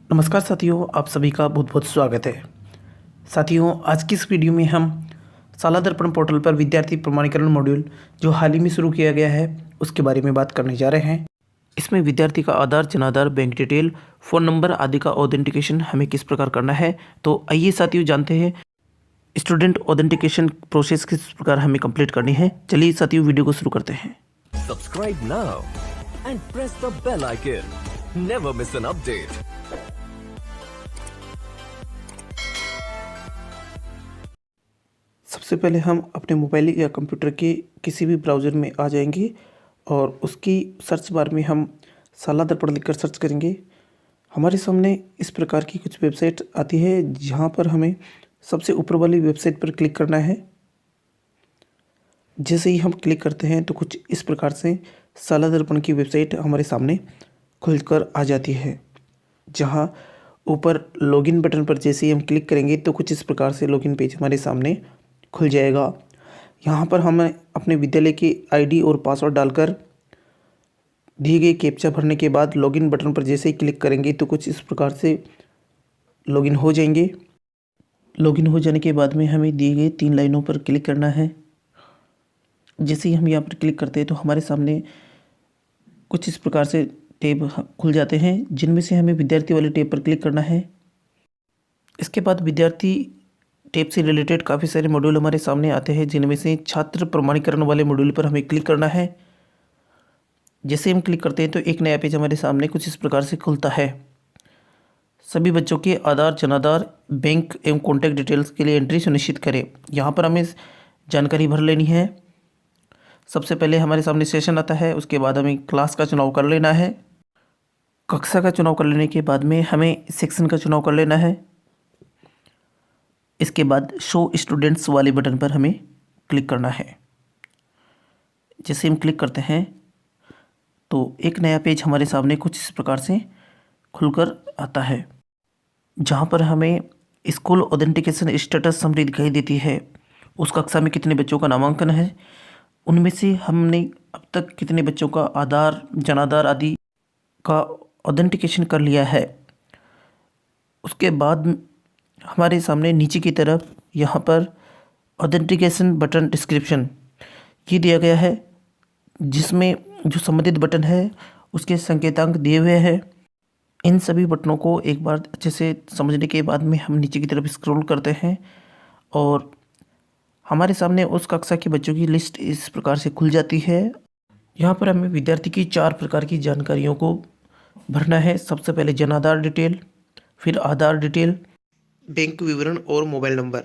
नमस्कार साथियों, आप सभी का बहुत बहुत स्वागत है। साथियों, आज की इस वीडियो में हम शाला दर्पण पोर्टल पर विद्यार्थी प्रमाणीकरण मॉड्यूल जो हाल ही में शुरू किया गया है उसके बारे में बात करने जा रहे हैं। इसमें विद्यार्थी का आधार, जनाधार, बैंक डिटेल, फ़ोन नंबर आदि का ऑथेंटिकेशन हमें किस प्रकार करना है। तो आइए साथियों जानते हैं स्टूडेंट ऑथेंटिकेशन प्रोसेस किस प्रकार हमें कंप्लीट करनी है। चलिए साथियों वीडियो को शुरू करते हैं। Subscribe now and press the bell icon. Never miss an update. सबसे पहले हम अपने मोबाइल या कंप्यूटर के किसी भी ब्राउज़र में आ जाएंगे और उसकी सर्च बार में हम शाला दर्पण लिखकर सर्च करेंगे। हमारे सामने इस प्रकार की कुछ वेबसाइट आती है जहाँ पर हमें सबसे ऊपर वाली वेबसाइट पर क्लिक करना है। जैसे ही हम क्लिक करते हैं तो कुछ इस प्रकार से शाला दर्पण की वेबसाइट हमारे सामने खुलकर आ जाती है, जहाँ ऊपर लॉगिन बटन पर जैसे ही हम क्लिक करेंगे तो कुछ इस प्रकार से लॉगिन पेज हमारे सामने खुल जाएगा। यहाँ पर हमें अपने विद्यालय की आईडी और पासवर्ड डालकर दिए गए कैप्चा भरने के बाद लॉगिन बटन पर जैसे ही क्लिक करेंगे तो कुछ इस प्रकार से लॉगिन हो जाएंगे। लॉगिन हो जाने के बाद में हमें दिए गए 3 लाइनों पर क्लिक करना है। जैसे ही हम यहाँ पर क्लिक करते हैं तो हमारे सामने कुछ इस प्रकार से टैब खुल जाते हैं, जिनमें से हमें विद्यार्थी वाले टैब पर क्लिक करना है। इसके बाद विद्यार्थी टैब से रिलेटेड काफ़ी सारे मॉड्यूल हमारे सामने आते हैं, जिनमें से छात्र प्रमाणीकरण वाले मॉड्यूल पर हमें क्लिक करना है। जैसे हम क्लिक करते हैं तो एक नया पेज हमारे सामने कुछ इस प्रकार से खुलता है। सभी बच्चों के आधार, जनाधार, बैंक एवं कॉन्टैक्ट डिटेल्स के लिए एंट्री सुनिश्चित करें। यहाँ पर हमें जानकारी भर लेनी है। सबसे पहले हमारे सामने सेशन आता है, उसके बाद हमें क्लास का चुनाव कर लेना है। कक्षा का चुनाव कर लेने के बाद में हमें सेक्शन का चुनाव कर लेना है। इसके बाद शो स्टूडेंट्स वाले बटन पर हमें क्लिक करना है। जैसे हम क्लिक करते हैं तो एक नया पेज हमारे सामने कुछ इस प्रकार से खुलकर आता है, जहाँ पर हमें स्कूल ऑथेंटिकेशन स्टेटस समरी दिखाई देती है। उस कक्षा में कितने बच्चों का नामांकन है, उनमें से हमने अब तक कितने बच्चों का आधार, जनाधार आदि का ऑथेंटिकेशन कर लिया है। उसके बाद हमारे सामने नीचे की तरफ यहाँ पर ऑथेंटिकेशन बटन डिस्क्रिप्शन ये दिया गया है, जिसमें जो संबंधित बटन है उसके संकेतांक दिए हुए हैं। इन सभी बटनों को एक बार अच्छे से समझने के बाद में हम नीचे की तरफ स्क्रॉल करते हैं और हमारे सामने उस कक्षा के बच्चों की लिस्ट इस प्रकार से खुल जाती है। यहाँ पर हमें विद्यार्थी की 4 प्रकार की जानकारियों को भरना है। सबसे पहले जनाधार डिटेल, फिर आधार डिटेल, बैंक विवरण और मोबाइल नंबर।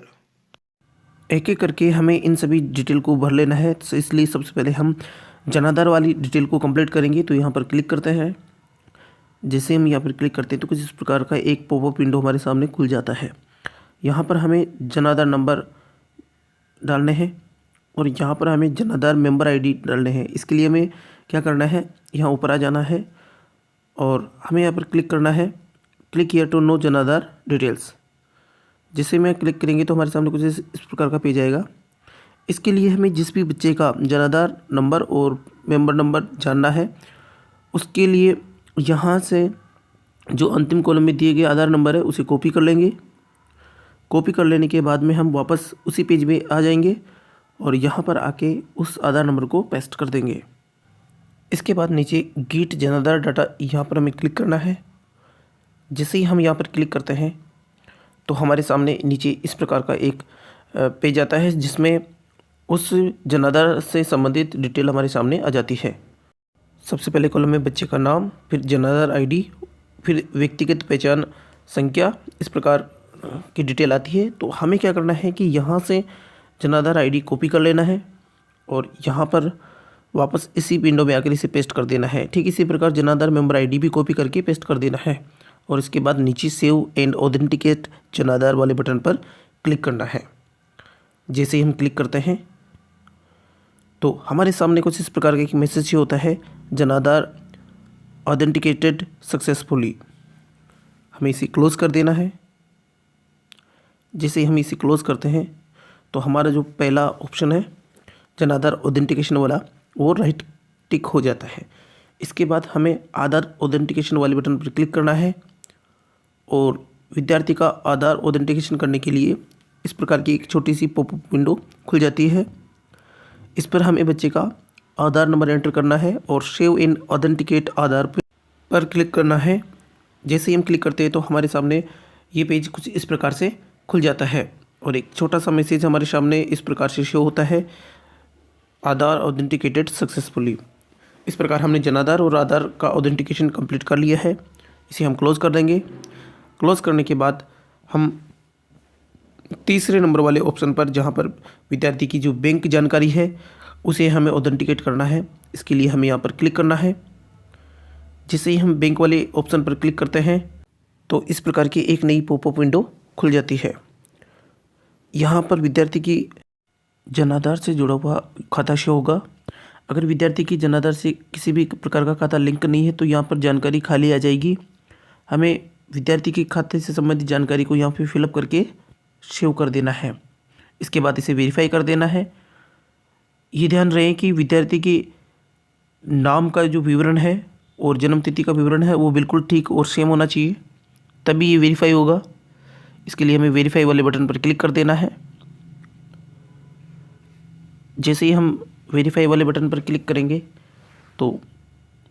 एक एक करके हमें इन सभी डिटेल को भर लेना है। तो इसलिए सबसे पहले हम जनाधार वाली डिटेल को कंप्लीट करेंगे। तो यहाँ पर क्लिक करते हैं। जैसे हम यहाँ पर क्लिक करते हैं तो कुछ इस प्रकार का एक पॉपअप विंडो हमारे सामने खुल जाता है। यहाँ पर हमें जनाधार नंबर डालने हैं और यहाँ पर हमें जनाधार मेंबर आईडी डालने हैं। इसके लिए हमें क्या करना है, यहाँ ऊपर आ जाना है और हमें यहाँ पर क्लिक करना है, क्लिक हियर टू नो जनाधार डिटेल्स। जिसे में क्लिक करेंगे तो हमारे सामने कुछ इस प्रकार का पेज आएगा। इसके लिए हमें जिस भी बच्चे का जनाधार नंबर और मेंबर नंबर जानना है, उसके लिए यहाँ से जो अंतिम कॉलम में दिए गए आधार नंबर है उसे कॉपी कर लेंगे। कॉपी कर लेने के बाद में हम वापस उसी पेज में आ जाएंगे और यहाँ पर आके उस आधार नंबर को पेस्ट कर देंगे। इसके बाद नीचे गेट जनाधार डाटा यहाँ पर हमें क्लिक करना है। जैसे ही हम यहाँ पर क्लिक करते हैं तो हमारे सामने नीचे इस प्रकार का एक पेज आता है, जिसमें उस जनाधार से संबंधित डिटेल हमारे सामने आ जाती है। सबसे पहले कॉलम में बच्चे का नाम, फिर जनाधार आईडी, फिर व्यक्तिगत पहचान संख्या, इस प्रकार की डिटेल आती है। तो हमें क्या करना है कि यहाँ से जनाधार आईडी कॉपी कर लेना है और यहाँ पर वापस इसी विंडो में आकर इसे पेस्ट कर देना है। ठीक इसी प्रकार जनाधार मेंबर आईडी भी कॉपी करके पेस्ट कर देना है और इसके बाद नीचे सेव एंड ऑथेंटिकेट जनाधार वाले बटन पर क्लिक करना है। जैसे ही हम क्लिक करते हैं तो हमारे सामने कुछ इस प्रकार का एक मैसेज ही होता है, जनाधार ऑथेंटिकेटेड सक्सेसफुली। हमें इसे क्लोज़ कर देना है। जैसे ही हम इसे क्लोज़ करते हैं तो हमारा जो पहला ऑप्शन है जनाधार ऑथेंटिकेशन वाला, वो राइट टिक हो जाता है। इसके बाद हमें आधार ऑथेंटिकेशन वाले बटन पर क्लिक करना है और विद्यार्थी का आधार ऑथेंटिकेशन करने के लिए इस प्रकार की एक छोटी सी पॉपअप विंडो खुल जाती है। इस पर हमें बच्चे का आधार नंबर एंटर करना है और सेव इन ऑथेंटिकेट आधार पर क्लिक करना है। जैसे ही हम क्लिक करते हैं तो हमारे सामने ये पेज कुछ इस प्रकार से खुल जाता है और एक छोटा सा मैसेज हमारे सामने इस प्रकार से शो होता है, आधार ऑथेंटिकेटेड सक्सेसफुली। इस प्रकार हमने जनाधार और आधार का ऑथेंटिकेशन कंप्लीट कर लिया है। इसे हम क्लोज़ कर देंगे। क्लोज़ करने के बाद हम तीसरे नंबर वाले ऑप्शन पर, जहां पर विद्यार्थी की जो बैंक जानकारी है उसे हमें ऑथेंटिकेट करना है, इसके लिए हमें यहाँ पर क्लिक करना है। जैसे ही हम बैंक वाले ऑप्शन पर क्लिक करते हैं तो इस प्रकार की एक नई पॉपअप विंडो खुल जाती है। यहाँ पर विद्यार्थी की जनाधार से जुड़ा हुआ खाता शो होगा। अगर विद्यार्थी की जनाधार से किसी भी प्रकार का खाता लिंक नहीं है तो यहाँ पर जानकारी खाली आ जाएगी। हमें विद्यार्थी के खाते से संबंधित जानकारी को यहाँ पे फिलअप करके सेव कर देना है। इसके बाद इसे वेरीफाई कर देना है। ये ध्यान रहे कि विद्यार्थी के नाम का जो विवरण है और जन्मतिथि का विवरण है वो बिल्कुल ठीक और सेम होना चाहिए, तभी ये वेरीफाई होगा। इसके लिए हमें वेरीफाई वाले बटन पर क्लिक कर देना है। जैसे ही हम वेरीफाई वाले बटन पर क्लिक करेंगे तो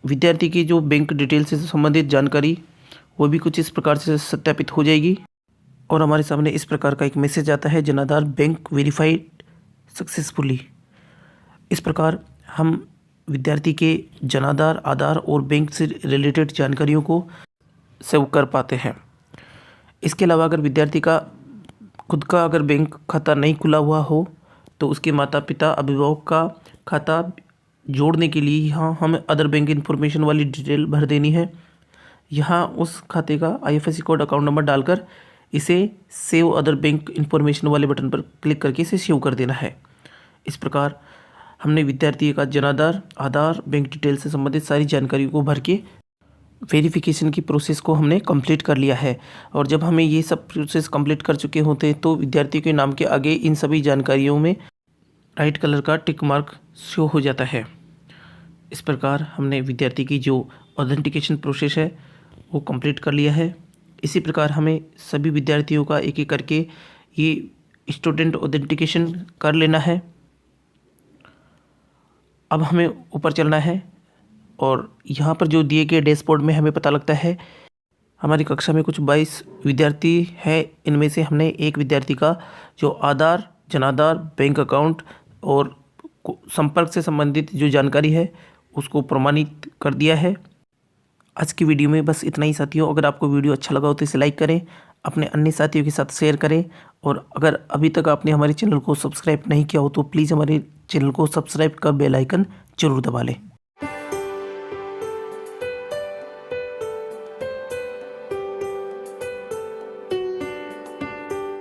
विद्यार्थी की जो बैंक डिटेल से संबंधित जानकारी वो भी कुछ इस प्रकार से सत्यापित हो जाएगी और हमारे सामने इस प्रकार का एक मैसेज आता है, जनाधार बैंक वेरीफाइड सक्सेसफुली। इस प्रकार हम विद्यार्थी के जनाधार, आधार और बैंक से रिलेटेड जानकारियों को सेव कर पाते हैं। इसके अलावा अगर विद्यार्थी का खुद का अगर बैंक खाता नहीं खुला हुआ हो तो उसके माता पिता अभिभावक का खाता जोड़ने के लिए यहाँ हमें अदर बैंक इन्फॉर्मेशन वाली डिटेल भर देनी है। यहाँ उस खाते का IFSC कोड, अकाउंट नंबर डालकर इसे सेव अदर बैंक इन्फॉर्मेशन वाले बटन पर क्लिक करके इसे सेव कर देना है। इस प्रकार हमने विद्यार्थी का जनाधार, आधार, बैंक डिटेल से संबंधित सारी जानकारियों को भर के वेरिफिकेशन की प्रोसेस को हमने कंप्लीट कर लिया है। और जब हमें ये सब प्रोसेस कंप्लीट कर चुके होते हैं तो विद्यार्थी के नाम के आगे इन सभी जानकारियों में राइट कलर का टिक मार्क शो हो जाता है। इस प्रकार हमने विद्यार्थी की जो ऑथेंटिकेशन प्रोसेस है वो कंप्लीट कर लिया है। इसी प्रकार हमें सभी विद्यार्थियों का एक एक करके ये स्टूडेंट ऑथेंटिकेशन कर लेना है। अब हमें ऊपर चलना है और यहाँ पर जो दिए गए डैशबोर्ड में हमें पता लगता है हमारी कक्षा में कुछ 22 विद्यार्थी हैं। इनमें से हमने एक विद्यार्थी का जो आधार, जनाधार, बैंक अकाउंट और संपर्क से संबंधित जो जानकारी है उसको प्रमाणित कर दिया है। आज की वीडियो में बस इतना ही साथियों। अगर आपको वीडियो अच्छा लगा हो तो इसे लाइक करें, अपने अन्य साथियों के साथ शेयर करें और अगर अभी तक आपने हमारे चैनल को सब्सक्राइब नहीं किया हो तो प्लीज़ हमारे चैनल को सब्सक्राइब का बेल आइकन जरूर दबा लें।